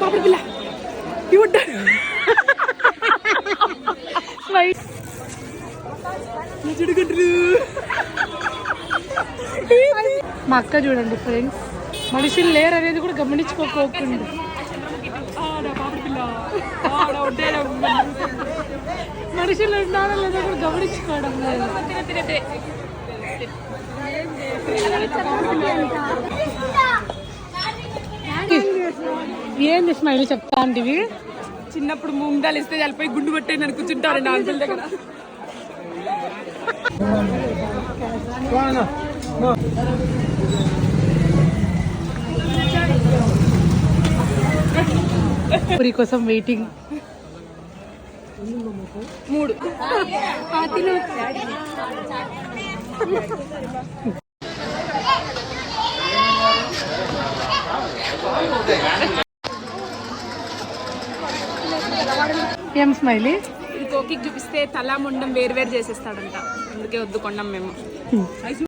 పాపడి పిల్ల చుడుకుంటారు. మా అక్క చూడండి ఫ్రెండ్స్, మనుషులు లేరు అనేది కూడా గమనించుకోకుండా మనుషులు ఉన్నారో లేదో కూడా గమనించుకోవడం లేదు. ఏంది స్మైల్ చెప్తా అంటివి? చిన్నప్పుడు ముందాలు ఇస్తే చల్లిపోయి గుండు కొట్టే నన్ను కూర్చుంటారు నా అంకుల్ దగ్గర. పూరి కోసం వెయిటింగ్. 3 ఏం స్మైలీ? ఇది కోకికి చూపిస్తే తల ముండం వేరు వేరు చేసేస్తాడంట, అందుకే వద్దు కొన్నాం మేము.